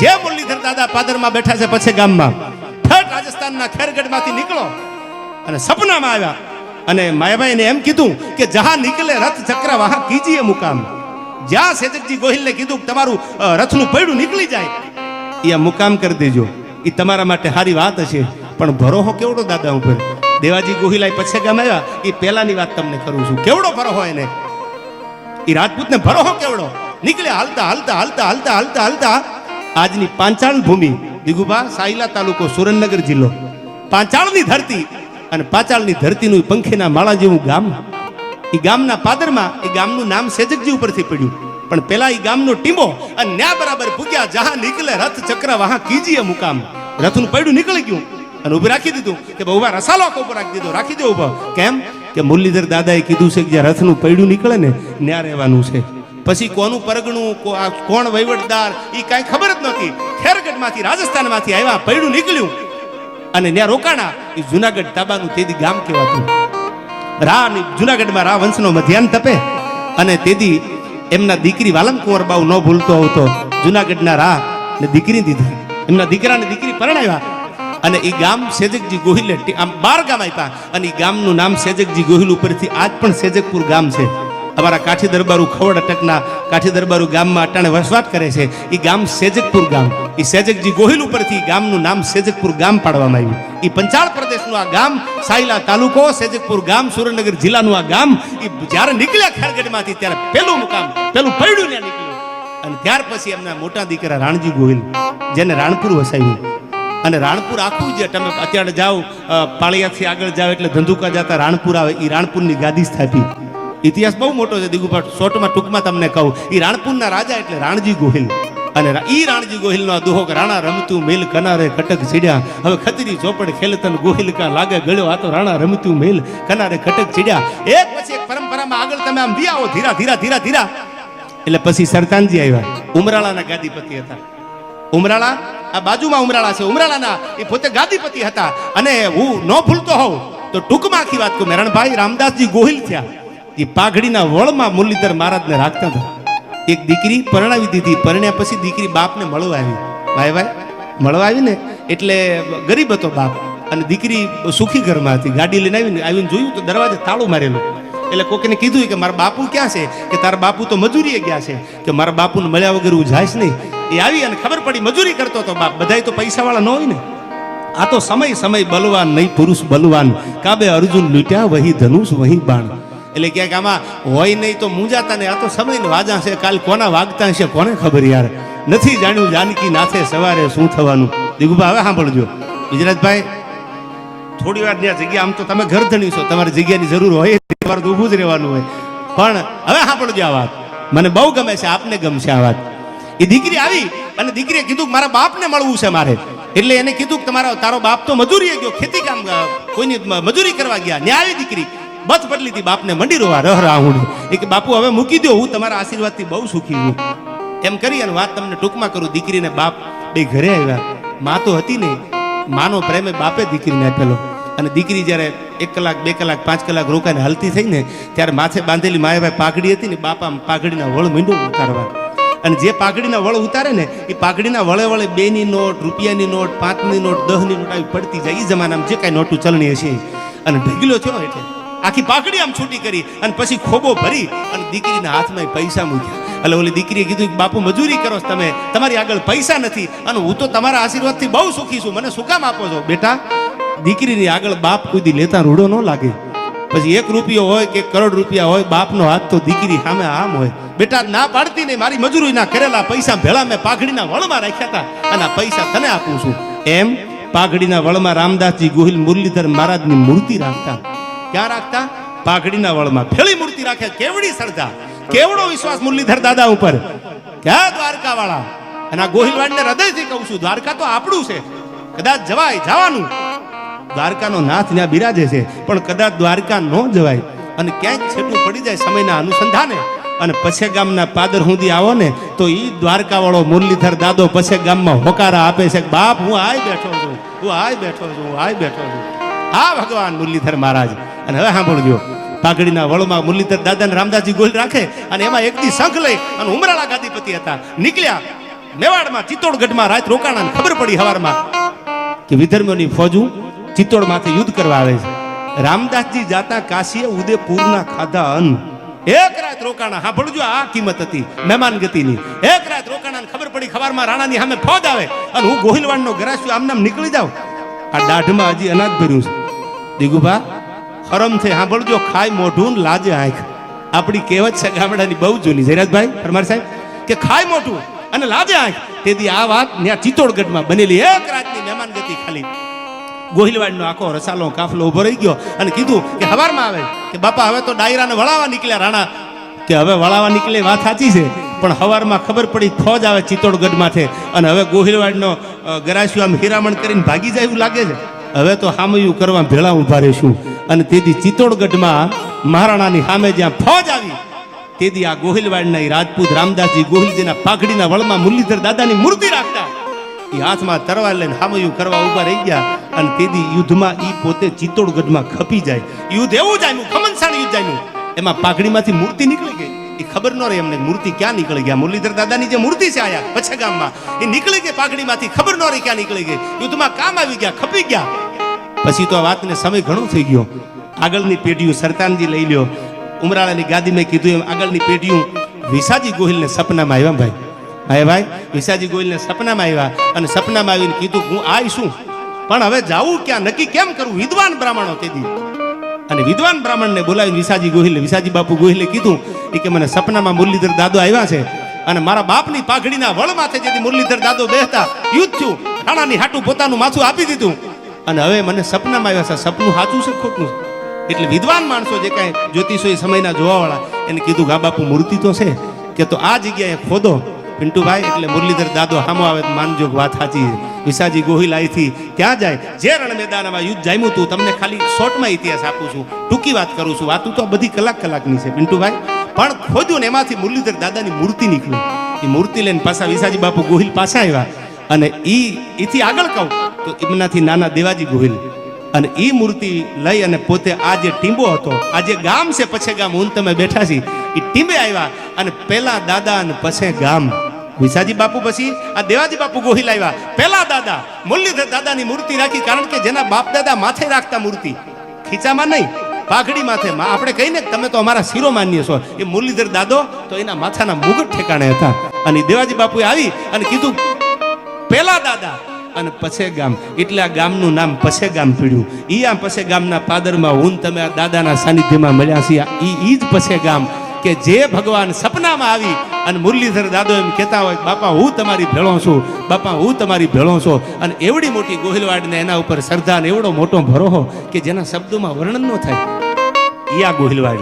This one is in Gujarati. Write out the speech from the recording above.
જે મુરલીધર દાદા પાદરમાં બેઠા છે પછી ગામમાં ઠઠ રાજસ્થાનના ખેરગઢમાંથી નીકળો અને સપનામાં આવ્યા અને માયાભાઈને એમ કીધું કે જહાં નીકળે રથ ચક્ર વહાં કીજીએ મુકામ. જ્યાં સેજકજી ગોહિલને કીધું તમારું રથનું પૈડું નીકળી જાય એ મુકામ કરી દેજો. એ તમારા માટે સારી વાત હશે, પણ ભરોહો કેવડો દાદા ઉપર. દેવાજી ગોહિલાઈ પછી ગામ આવ્યા એ પહેલાની વાત તમને કરું છું. કેવડો ભરોહો એને, એ રાજપૂતને ભરોહો કેવડો. નીકળ્યા હાલતા હાલતા હાલતા હાલતા હાલતા હાલતા આજની પાંચાળ ભૂમિ, દિગુભા સાયલા તાલુકો, સુરેન્દ્રનગર જિલ્લો, પાંચાળની ધરતી. અને પાંચાળની ધરતીનું પંખીના માળા જેવું ગામ. એ ગામના પાદરમાં એ ગામનું નામ સેજકજી ઉપરથી પડ્યું, પણ પેલા એ ગામનો ટીંબો અને ન્યા બરાબર ભૂગ્યા. જહાં નીકળે રથ ચક્ર વહાં કીજીએ મુકામ. રથનું પૈડું નીકળી ગયું અને ઉભી રાખી દીધું કે ઉભા રસાલો ઉપર રાખી દીધો. રાખી દો ઉભો. કેમ કે મુરલીધર દાદાએ કીધું છે કે જ્યાં રથનું પૈડું નીકળે ને ન્યા રહેવાનું છે. પછી કોનું પરગણું, કોણ વહીવટદાર, એ કાંઈ ખબર જ નહોતી. ખેરગઢમાંથી રાજસ્થાનમાંથી આવ્યા, પૈડું નીકળ્યું અને ત્યાં રોકાણા. એ જુનાગઢ તાબાનું તેદી ગામ કહેવાતું. જુનાગઢમાં રા વંશનો મધ્યાન તપે અને તેદી એમના દીકરી વાલમ કુંવર બાઉ ન ભૂલતો આવતો જુનાગઢના રા ને દીકરી દીધી. એમના દીકરાને દીકરી પરણાવ્યા અને એ ગામ સેજકજી ગોહિલે આમ 12 ગામ આપ્યા અને એ ગામનું નામ સેજકજી ગોહિલ ઉપરથી આજ પણ સેજકપુર ગામ છે. અમારા કાઠી દરબારુ ખવડ અટકના કાઠી દરબારુ ગામમાં અટાણે વસવાટ કરે છે. એ ગામ સેજકપુર ગામ. એ સેજકજી ગોહિલ ઉપરથી ગામનું નામ સેજકપુર ગામ પાડવામાં આવ્યું. એ પંચાળ પ્રદેશનું આ ગામ, સાયલા તાલુકો, સેજકપુર ગામ, સુરેન્દ્રનગર જિલ્લાનું આ ગામ. એ જ્યારે નીકળ્યા ખેરગઢમાંથી ત્યારે પેલું મુકામ, પેલું પૈડું ત્યાં નીકળ્યું. અને ત્યાર પછી એમના મોટા દીકરા રાણજી ગોહિલ, જેને રાણપુર વસાવ્યું. અને રાણપુર આખું જે તમે અત્યારે જાઓ પાળિયાથી આગળ જાઓ એટલે ધંધુકા જતા રાણપુર આવે, એ રાણપુરની ગાદી સ્થાપી. ઇતિહાસ બહુ મોટો છે દિગુભા, શોર્ટમાં ટૂંકમાં તમને કહું. એ રાણપુરના રાજા એટલે રાણજી ગોહિલ. અને ઈ રાણજી ગોહિલનો આ દુહો રાણા રમતું મેલ કનારે કટક ચીડ્યા. હવે ખતરી ચોપડ ખેલતન ગોહિલ કા લાગે ગળ્યો, આ તો રાણા રમતું મેલ કનારે કટક ચીડ્યા. એક પછી એક પરંપરામાં આગળ તમે આમ દી આવો ધીરા ધીરા ધીરા ધીરા. એટલે પછી સરતાનજી આવ્યા, ઉમરાળાના ગાદીપતિ હતા. ઉમરાળા આ બાજુમાં ઉમરાળા છે, ઉમરાળાના એ પોતે ગાદીપતિ હતા. અને હું ન ભૂલતો હોઉં તો ટૂંકમાં આખી વાત કહું, મેરણભાઈ રામદાસજી ગોહિલ થયા. એ પાઘડીના વળમાં મુરલીધર મહારાજને રાખતા હતા. એક દીકરી પરણાવી દીધી. પરણ્યા પછી દીકરી બાપને મળવા આવી. ભાઈ મળવા આવી ને એટલે ગરીબ હતો બાપ, અને દીકરી સુખી ઘરમાં હતી. ગાડી લઈને આવીને જોયું તો દરવાજે તાળું મારેલું. એટલે કોઈને કીધું કે મારા બાપુ ક્યાં છે, કે તારા બાપુ તો મજૂરીએ ગયા છે, કે મારા બાપુને મળ્યા વગર હું જાઈશ નહીં. એ આવી અને ખબર પડી મજૂરી કરતો હતો બાપ. બધાય તો પૈસાવાળા ન હોય ને. આ તો સમય સમય બલવાન નહીં પુરુષ બલવાન, કાબે અર્જુન લૂટ્યા વહી ધનુષ વહી બાણ. એટલે ક્યાંક આમાં હોય નહીં તો મૂંઝાતા ને. આ તો સમય વાજા છે, કાલ કોના વાગતા છે કોને ખબર યાર. નથી જાણ્યું જાનકી નાથે સવારે શું થવાનું. દિગુભા હવે સાંભળજો ગુજરાતભાઈ, થોડી વાર ત્યાં જગ્યા, આમ તો તમે ઘર ધણી છો, તમારી જગ્યાની જરૂર હોય, તમારે તો ઊભું જ રહેવાનું હોય, પણ હવે સાંભળજો આ વાત. મને બહુ ગમે છે, આપને ગમશે આ વાત. એ દીકરી આવી અને દીકરીએ કીધું કે મારા બાપને મળવું છે મારે. એટલે એને કીધું કે તારો બાપ તો મજૂરીએ ગયો, ખેતી કામ કોઈની મજૂરી કરવા ગયા. ન્યા આવી દીકરી બસ બદલી હતી, બાપને મંડી રોવા રહ રાહું. એ કે બાપુ હવે મૂકી દો, હું તમારા આશીર્વાદથી બહુ સુખી છું. એમ કરી અને વાત તમને ટૂંકમાં કરું. દીકરીને બાપ બે ઘરે આવ્યા. માં તો હતી નહીં, માનો પ્રેમે બાપે દીકરીને આપેલો. અને દીકરી જ્યારે 1 કલાક 2 કલાક 5 કલાક રોકાઈને હલતી થઈ ને ત્યારે માથે બાંધેલી માયાભાઈ પાઘડી હતી ને, બાપા પાઘડીના વળ મીંડો ઉતારવા. અને જે પાઘડીના વળ ઉતારે ને એ પાઘડીના વળે વળે 2ની નોટ, રૂપિયાની નોટ, 5ની નોટ, 10ની નોટ આવી પડતી જાય. એ જમાનામાં જે કાંઈ નોટું ચલણી હશે. અને ઢગલો થયો એટલે આખી પાઘડી આમ છૂટી કરી અને પછી ખોબો ભરી અને દીકરીના હાથમાં પૈસા મૂક્યા. એટલે ઓલી દીકરીએ કીધું કે બાપુ મજૂરી કરો તમે, તમારી આગળ પૈસા નથી અને હું તો તમારા આશીર્વાદથી બહુ સુખી છું, મને શું કામ આપો છો? બેટા, દીકરીની આગળ બાપ કોઈ દી લેતા રૂડો ન લાગે. પછી 1 રૂપિયો હોય કે 1 કરોડ રૂપિયા હોય, બાપનો હાથ તો દીકરી સામે આમ હોય. બેટા ના પાડતી નહીં, મારી મજૂરીના કરેલા પૈસા ભેળા મેં પાઘડીના વળમાં રાખ્યા હતા અને આ પૈસા તને આપું છું. એમ પાઘડીના વળમાં રામદાસજી ગોહિલ મુરલીધર મહારાજની મૂર્તિ રાખતા. ક્યાં રાખતા? પાઘડીના વળમાં ફેળી મૂર્તિ રાખે. કેવડી શ્રદ્ધા, કેવડો વિશ્વાસ મુરલીધર દાદા ઉપર. ક્યાં દ્વારકા વાળા. અને આ ગોહિલવાડને હૃદયથી કહું છું, દ્વારકા તો આપણું છે, કદાચ જવાય, જવાનું. દ્વારકાનો નાથ ત્યાં બિરાજે છે, પણ કદાચ દ્વારકા ન જવાય અને ક્યાંક છેટું પડી જાય સમયના અનુસંધાને અને પછે ગામના પાદર સુધી આવો ને તો એ દ્વારકા વાળો મુરલીધર દાદો પછે ગામમાં હોકારા આપે છે, બાપ હું આય બેઠો છું, હું આય બેઠો છું, હું આય બેઠો છું. હા ભગવાન મુરલીધર મહારાજ. અને હવે સાંભળજો, પાઘડીના વળમાં મુરલીધર દાદાને રામદાસજી ગોહિલ રાખે અને એમાં એક દી શંખ લઈ અને ઉમરાળા ગાદીપતિ હતા નીકળ્યા. મેવાડમાં ચિત્તોડગઢમાં રાત રોકાણા ને ખબર પડી હવારમાં કે વિધર્મીઓની ફોજુ ચિત્તોડમાંથી યુદ્ધ કરવા આવે છે. રામદાસજી જાતા કાશીએ ઉદયપુરના ખાધા અન્ન. એક રાત રોકાણા. હા ભણજો, આ કિંમત હતી મહેમાન ગતિની. એક રાત રોકાણા ને ખબર પડી ખબરમાં રાણાની સામે ફોજ આવે અને હું ગોહિલવાડનો ગરાસ્યો આમ નામ નીકળી જાઉં. આ દાઢમાં હજી અનાજ ભર્યું છે. દીગુભા હરમ છે, હા ભણજો, ખાય મોઢું લાજે આંખ. આપણી કહેવત છે ગામડાની બહુ જૂની, જયરાજભાઈ પરમાર સાહેબ, કે ખાય મોઢું અને લાજે આંખ. તેથી આ વાત ત્યાં ચિત્તોડગઢમાં બનેલી એક રાતની મહેમાન ગતિ ખાલી. ગોહિલવાડનો આખો રસાલો કાફલો ઉભો રહી ગયો અને કીધું કે હવારમાં આવે કે બાપા હવે તો ડાયરાને વળાવવા નીકળ્યા રાણા. કે હવે વળાવવા નીકળે વાત સાચી છે, પણ હવારમાં ખબર પડી ફોજ આવે ચિત્તોડગઢમાંથી અને હવે ગોહિલવાડનો ગરાસ્યો આમ હિરામણ કરીને ભાગી જાય એવું લાગે છે. હવે તો હામયું કરવા ભેળા ઉભા રહીશું. અને તેથી ચિત્તોડગઢમાં મહારાણાની સામે જ્યાં ફોજ આવી તેથી આ ગોહિલવાડના રાજપૂત રામદાસજી ગોહિલજીના પાઘડીના વળમાં મુરલીધર દાદાની મૂર્તિ રાખતા એ હાથમાં તરવાર લઈને હામયું કરવા ઉભા રહી ગયા. અને તેથી યુદ્ધમાં ઈ પોતે ચિત્તોડગઢમાં ખપી જાય. યુદ્ધ એવું જામ્યું, ખમનસાણ યુદ્ધ જામ્યું. એમાં પાઘડીમાંથી મૂર્તિ નીકળી ગઈ. એ ખબર ન રહી એમને મૂર્તિ ક્યાં નીકળી ગયા. મુરલીધર દાદાની જે મૂર્તિ છે આયા પછે ગામમાં એ નીકળી ગઈ પાઘડીમાંથી, ખબર ન રહી ક્યાં નીકળી ગઈ. યુદ્ધમાં કામ આવી ગયા, ખપી ગયા. પછી તો આ વાતને સમય ઘણો થઈ ગયો. આગળની પેઢીઓ સરતાનજી લઈ લ્યો, ઉમરાળાની ગાદી મેં કીધું એમ આગળની પેઢીઓ વિસાજી ગોહિલને સપનામાં આવ્યા. ભાઈ હા ભાઈ, વિસાજી ગોહિલને સપનામાં આવ્યા અને સપનામાં આવીને કીધું હું આવીશું, પણ હવે જાવું ક્યાં, નક્કી કેમ કરવું. વિદ્વાન બ્રાહ્મણો તેથી અને વિદ્વાન બ્રાહ્મણને બોલાવીને વિસાજી ગોહિલે, વિસાજી બાપુ ગોહિલે કીધું કે મને સપનામાં મુરલીધર દાદો આવ્યા છે અને મારા બાપની પાઘડીના વળ માથે જેથી મુરલીધર દાદો બેસતા યુદ્ધ થયું, રાણાની હાટું પોતાનું માથું આપી દીધું અને હવે મને સપનામાં આવ્યા છે. સપનું સાચું છે ખોટું છે? એટલે વિદ્વાન માણસો જે કાંઈ જ્યોતિષો એ સમયના જોવાવાળા એને કીધું ગા બાપુ મૂર્તિ તો છે કે તો આ જગ્યાએ ખોદો પિન્ટુભાઈ. એટલે મુરલીધર દાદો હામો આવે માનજો વાત સાચી છે. વિસાજી ગોહિલ અહીંથી ત્યાં જાય, જે રણ મેદાનમાં યુદ્ધ જામ્યું હતું. તમને ખાલી શોર્ટમાં ઇતિહાસ આપું છું, ટૂંકી વાત કરું છું. વાતું તો બધી કલાકની છે પિન્ટુભાઈ, પણ ખોદ્યું ને એમાંથી મુરલીધર દાદાની મૂર્તિ નીકળી. એ મૂર્તિ લઈને પાછા વિસાજી બાપુ ગોહિલ પાછા આવ્યા અને એથી આગળ કહું તો એમનાથી નાના દેવાજી ગોહિલ અને એ મૂર્તિ લઈ અને પોતે આ જે ટીંબો હતો, આ જે ગામ છે પછે ગામ હું તમે બેઠા છી, એ ટીંબે આવ્યા અને પેલા દાદા અને પછે ગામ. વિસાજી બાપુ પછી આ દેવાજી બાપુ ગોહિલ આવ્યા. પેલા દાદા મુરલીધર દાદાની મૂર્તિ રાખી, કારણ કે જેના બાપ દાદા માથે રાખતા મૂર્તિ, ખીચામાં નહીં, પાઘડી માથે. આપણે કહીને તમે તો અમારા શિરો માન્ય છો, એ મુરલીધર દાદો તો એના માથાના મુગટ ઠેકાણે હતા. અને દેવાજી બાપુએ આવી અને કીધું પેલા દાદા અને પછે ગામ, એટલે આ ગામનું નામ પછે ગામ પીડ્યું. ઈ આ પછે ગામના પાદરમાં હું તમે આ દાદાના સાનિધ્યમાં મળ્યા છીએ. ઈ જ પછે ગામ કે જે ભગવાન સપનામાં આવી અને મુરલીધર દાદો એમ કહેતા હોય બાપા હું તમારી ભેળો છું, બાપા હું તમારી ભેળો છું. અને એવડી મોટી ગોહિલવાડને એના ઉપર શ્રદ્ધા અને એવડો મોટો ભરોહો કે જેના શબ્દોમાં વર્ણન ન થાય. ઈ આ ગોહિલવાડ.